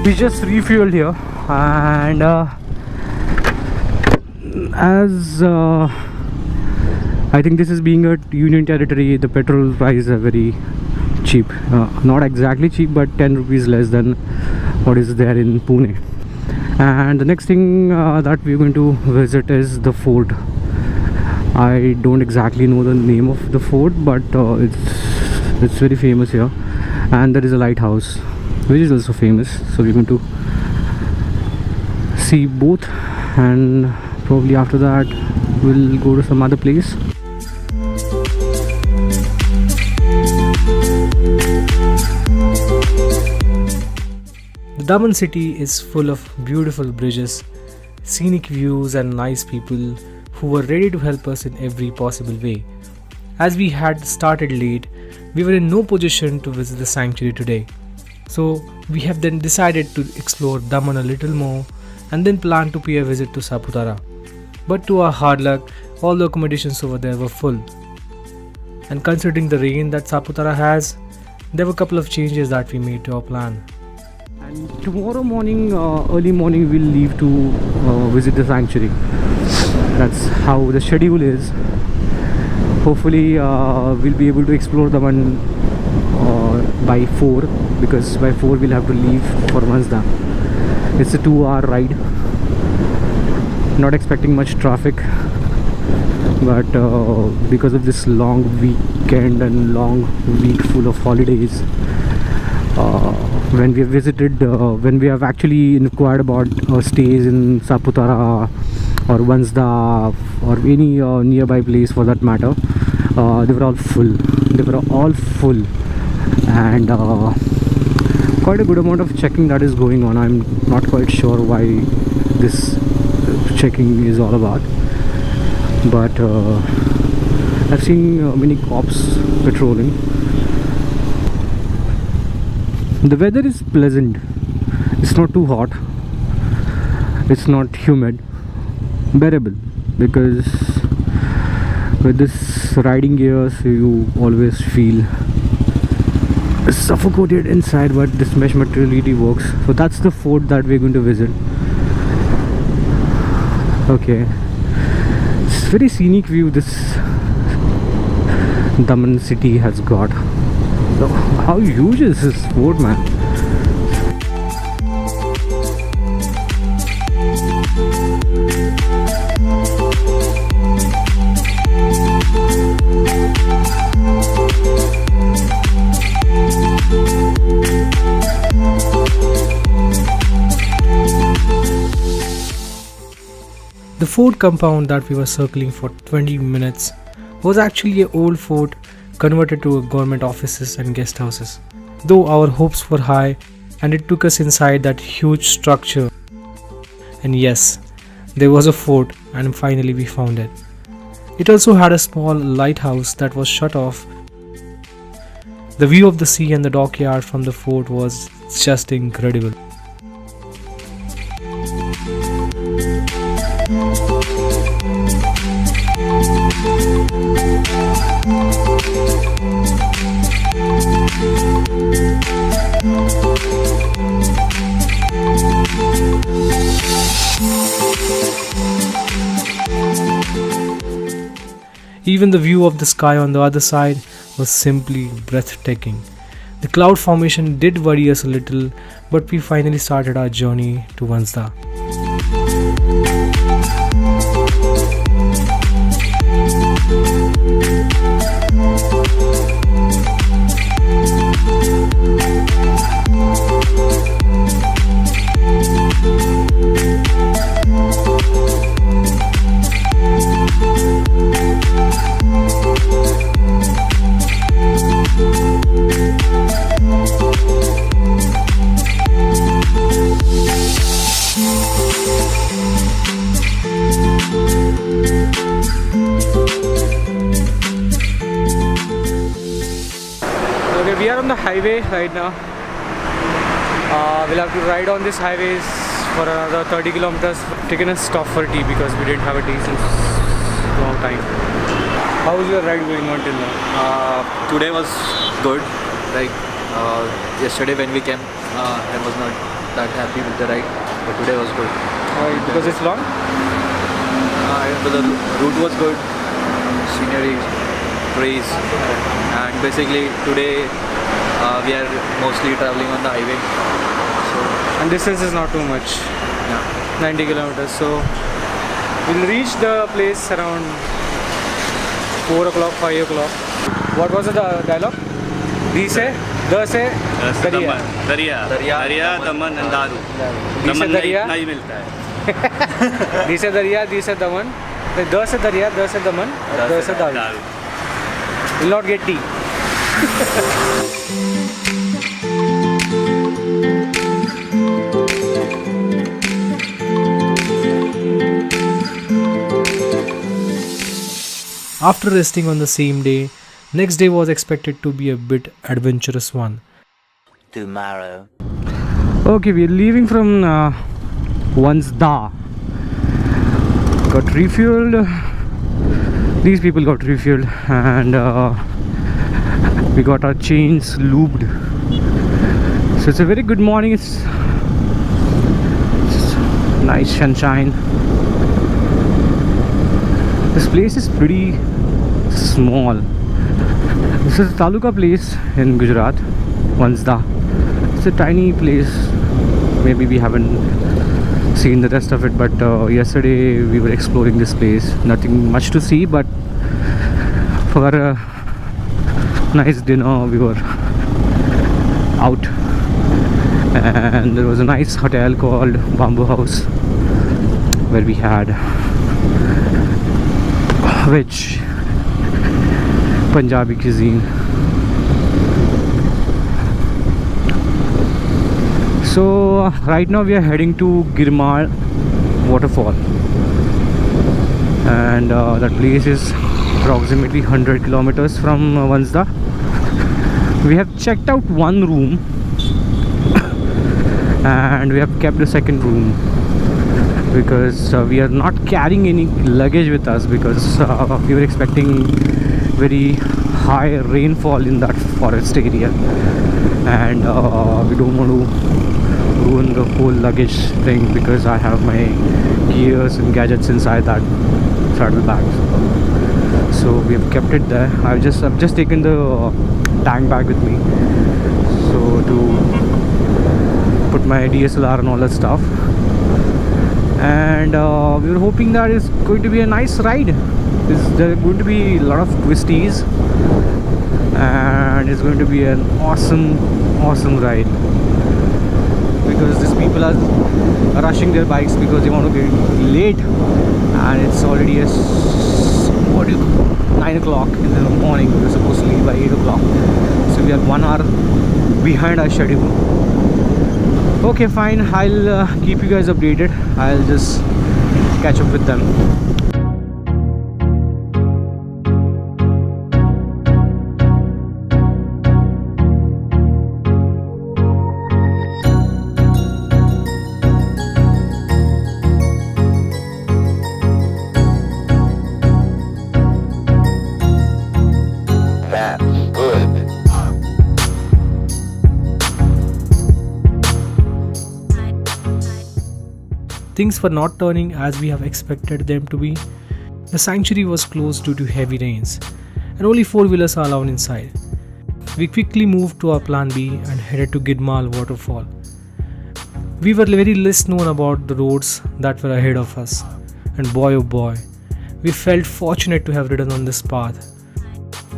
We just refueled here, and as I think this is being a union territory, the petrol prices are very cheap. Not exactly cheap, but 10 rupees less than what is there in Pune. And the next thing that we're going to visit is the fort. I don't exactly know the name of the fort, but it's very famous here. And there is a lighthouse which is also famous, so we're going to see both, and probably after that we'll go to some other place. The Daman city is full of beautiful bridges, scenic views and nice people who were ready to help us in every possible way. As we had started late, we were in no position to visit the sanctuary today. So we have then decided to explore Daman a little more and then plan to pay a visit to Saputara. But to our hard luck, all the accommodations over there were full. And considering the rain that Saputara has, there were a couple of changes that we made to our plan. And tomorrow morning, early morning, we'll leave to visit the sanctuary. That's how the schedule is. Hopefully we'll be able to explore Daman by 4, because by 4 we'll have to leave for Mansda. It's a 2-hour ride. Not expecting much traffic, but because of this long weekend and long week full of holidays, when we have visited, when we have actually inquired about stays in Saputara or Vansda or any nearby place for that matter, they were all full. And quite a good amount of checking that is going on. I'm not quite sure why this checking is all about, but I've seen many cops patrolling. The weather is pleasant. It's not too hot, it's not humid, bearable, because with this riding gears you always feel suffocated inside, but this mesh material really works. So that's the fort that we're going to visit. Okay, it's very scenic view this Daman city has got. So how huge is this fort, man? The fort compound that we were circling for 20 minutes was actually an old fort converted to government offices and guest houses. Though our hopes were high, and it took us inside that huge structure. And yes, there was a fort, and finally we found it. It also had a small lighthouse that was shut off. The view of the sea and the dockyard from the fort was just incredible. Even the view of the sky on the other side was simply breathtaking. The cloud formation did worry us a little, but we finally started our journey to Vansda. highway right now. We'll have to ride on this highways for another 30 kilometers. Taken a stop for tea because we didn't have a tea since a long time. How was your ride going on till now? Today was good. Like yesterday when we came, I was not that happy with the ride, but today was good. Because it's long? But the route was good, scenery, trees, and basically today we are mostly traveling on the highway. So, and distance is not too much. yeah. 90 kilometers. So we'll reach the place around 4 o'clock, 5 o'clock. What was the dialogue? दरिया दरिया दमन and दारू दमन दरिया नहीं मिलता है दी से दरिया दी से दमन द से दरिया द से दमन द से दारू will not get tea. After resting on the same day, next day was expected to be a bit adventurous one. Tomorrow. Okay, we're leaving from Vansda. Got refueled. These people got refueled, and we got our chains lubed. So it's a very good morning. It's nice sunshine. This place is pretty small. This is a taluka place in Gujarat, Vansda. It's a tiny place. Maybe we haven't seen the rest of it, but yesterday we were exploring this place. Nothing much to see, but for a nice dinner we were out, and there was a nice hotel called Bamboo House where we had veg Punjabi cuisine. So right now we are heading to Girmal Waterfall, and that place is approximately 100 kilometers from Vansda. We have checked out one room and we have kept the second room because we are not carrying any luggage with us, because we were expecting very high rainfall in that forest area, and we don't want to ruin the whole luggage thing, because I have my gears and gadgets inside that saddle bag. So we have kept it there. I've just taken the tank bag with me, so to put my DSLR and all that stuff. And we were hoping that it's going to be a nice ride. There are going to be a lot of twisties, and it's going to be an awesome ride, because these people are rushing their bikes because they want to get late, and it's already 9 o'clock in the morning. We're supposed to leave by 8 o'clock, so we are 1 hour behind our schedule. Okay, fine, I'll keep you guys updated. I'll just catch up with them. Things were not turning as we have expected them to be. The sanctuary was closed due to heavy rains, and only 4-wheelers are allowed inside. We quickly moved to our plan B and headed to Girmal Waterfall. We were very less known about the roads that were ahead of us, and boy oh boy, we felt fortunate to have ridden on this path.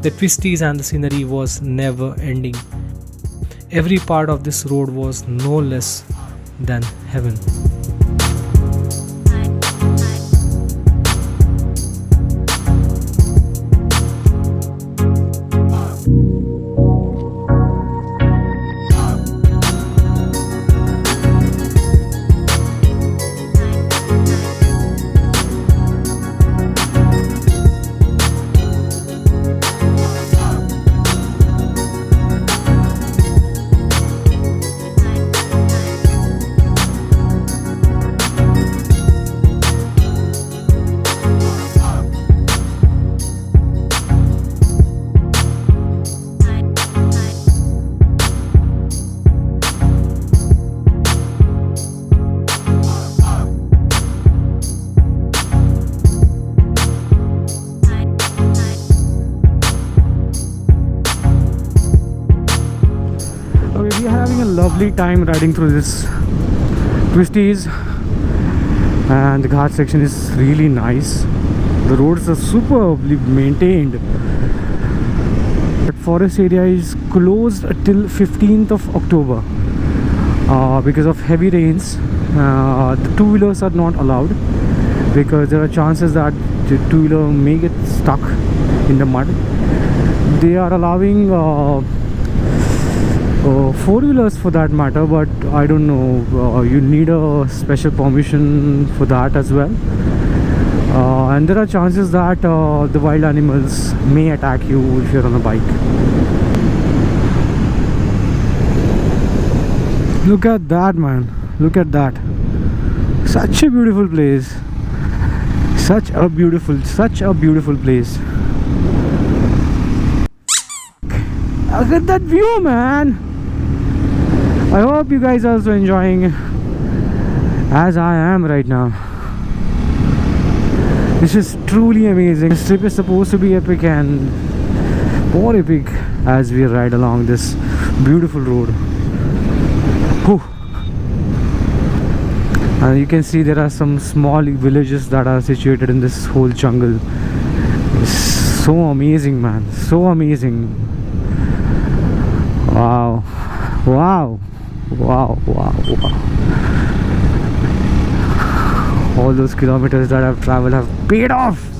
The twisties and the scenery was never ending. Every part of this road was no less than heaven. we are having a lovely time riding through this twisties, and the ghat section is really nice. The roads are superbly maintained. But forest area is closed till 15th of October because of heavy rains. The two-wheelers are not allowed because there are chances that the two-wheeler may get stuck in the mud. They are allowing four-wheelers for that matter, but I don't know, you need a special permission for that as well. And there are chances that the wild animals may attack you if you're on a bike. Look at that, man. Look at that. Such a beautiful place. Such a beautiful place. Look at that view, man. I hope you guys are also enjoying as I am right now. This is truly amazing. This trip is supposed to be epic and more epic as we ride along this beautiful road. Whew. And you can see there are some small villages that are situated in this whole jungle. It's so amazing, man. So amazing. Wow. Wow. Wow. Wow. Wow. All those kilometers that I've traveled have paid off.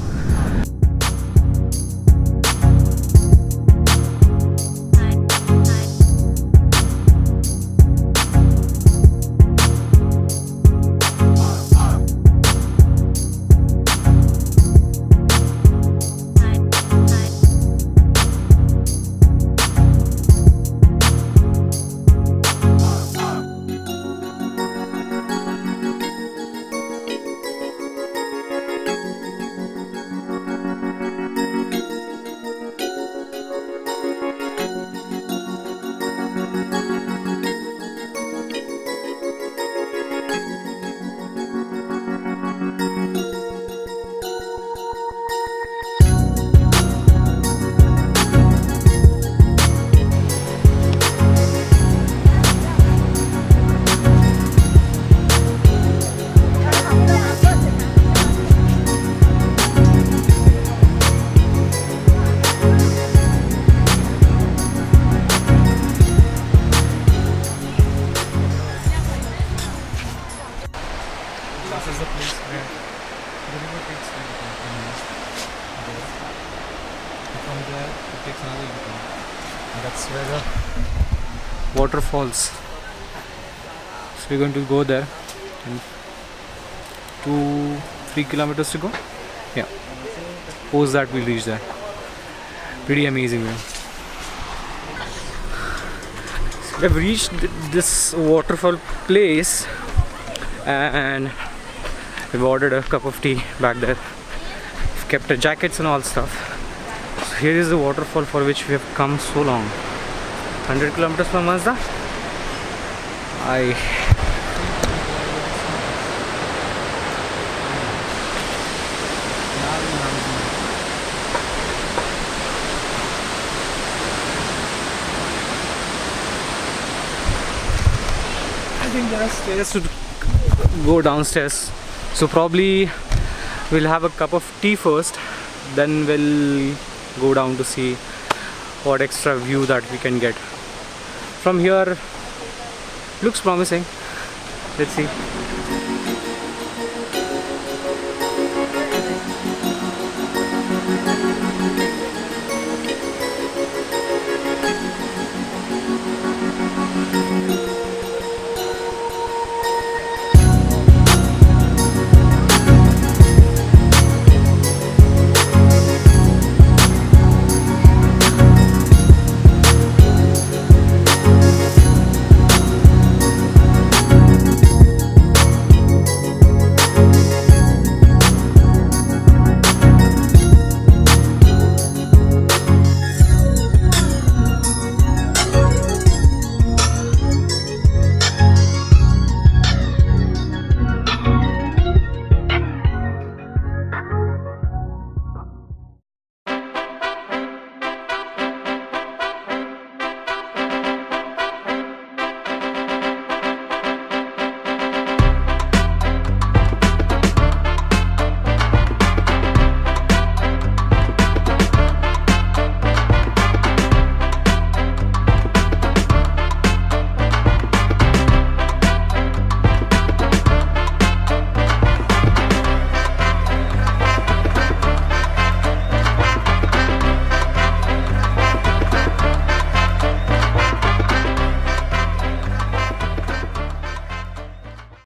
This is the place where the river takes there. From there it takes another U-turn. And that's where the waterfalls. So we're going to go there. And 2-3 kilometers to go. Yeah. Post that we'll reach there. Pretty amazing view. So we've reached this waterfall place and we've ordered a cup of tea back there. We've kept our jackets and all stuff. So here is the waterfall for which we have come so long. 100 kilometers from Mazda. I think there are stairs to go downstairs, so probably we'll have a cup of tea first, then we'll go down to see what extra view that we can get from here. Looks promising. Let's see.